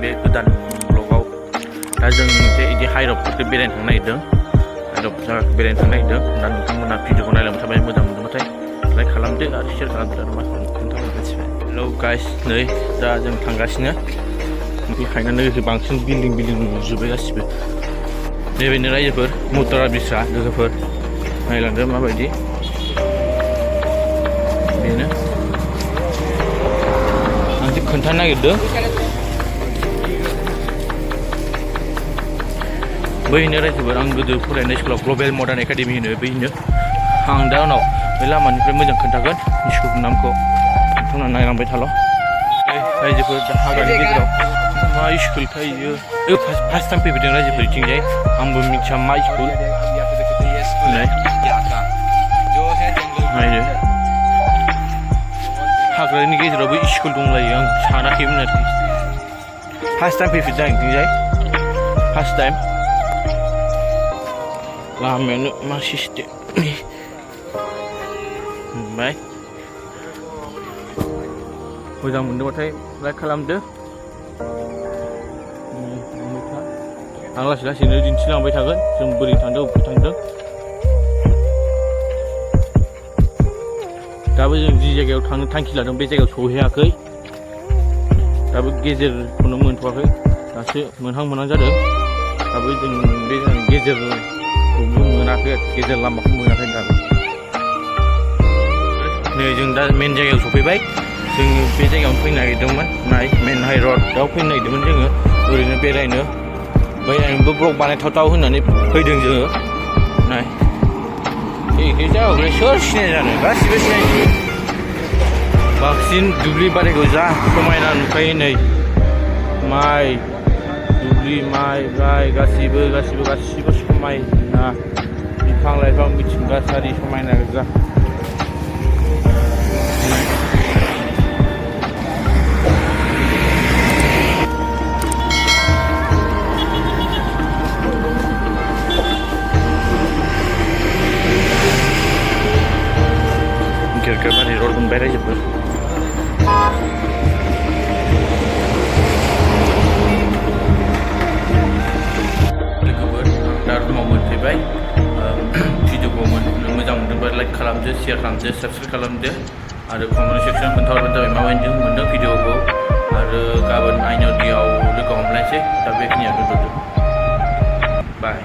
बे गोदान ब्लगाव दा जों मोनसे इदि हाइरपफोरखौ बेरायनो थांनो नागिरदों हाइरप जायगाखौ बेरायनो थांनो नागिरदों दा नोंथांमोना भिडिअखौ नायलांबाय थाबाय मोजां मोनदोंबाथाय लाइक खालामदो आरो शेयार खालामदो आरो मा खोन्थाबाय मिथिबाय हेलौ गाइस नै दा जों थांगासिनो बेखायनो नोगोरखौ बांसिन बिल्डिं नुजोब्बाय गासिबो नैबेनो रायजोफोर मुत्तरा बिस्रा लोगोफोर नायलांदो माबायदि बेनो आं जे खोन्थानो नागिरदों बैनो रायजोफोर आं गोदो फरायनाय स्कुलाव ग्लबेल मडार्न एकाडेमि होनो बैनो आं दा उनाव बे लामानिफ्राय मोजां खोन्थागोन स्कुलनि नामखौ नोंथांमोना नायलांबाय थाल' रायजोफोर हाग्रानि गेजेराव मा स्कुल थायो फार्स्ट टाइम फैफेरदों रायजोफोरथिंजाय आंबो मिथिया मा स्कुल नायनो हाग्रानि गेजेरावबो स्कुल दंलायो आं सानाखैमोन आरोखि फार्स्ट टाइम फैफेरदों आं बिथिंजाय फार्स्ट टाइम लामायानो मा सिस्टेमनि ओमफ्राय मोजां मोनदोंबाथाय लाइक खालामदो आं लासै लासैनो दिन्थिलांबाय थागोन जों बोरै थांदों बबेयाव थांदों दाबो जों जि जायगायाव थांनो थांखि लादों बे जायगायाव सहैयाखै दाबो गेजेरखौनो मोनथ'वाखै दासो मोनहां जादों दाबो जों बे गेजेरखौबो मोनाखै गेजेर लामाखौ मोनाखै दाबो नै जों दा मेन जायगायाव सफैबाय जों बे जायगायावनो फैनो नागिरदोंमोन नाय मेन हाइरडआव फैनो नागिरदोंमोन जोङो ओरैनो बेरायनो ओमफ्राय आंबो ब्लग बानायथावथाव होननानै फैदों जोङो नाय एखे जायगायावलाय सोर सिनाय जानो गासिबो सिनायजोबो बांसिन दुब्लि बारिखौ जा समायना नुखायो नै माइ दुब्लि माइ गासिबो समायना बिफां लाइफां मिथिंगासारि समायना गोजा Gergabaरि रड मोनबाय रायजोफोर लोगोफोर दा रुमाव मोनफैबाय भिडिअखौ मोजां मोनदोंबा लाइक खालामदो शेयार खालामदो साबस्क्राइब खालामदो आरो कमेन्ट सेक्सनाव खोन्थाहरबानो जाबाय माबायदि मोनदों भिडिअखौ आरो गाबोन आइनाव दैयाव लोगो हमलायनोसै दा बेखिनियाव दोनथ'दो बाय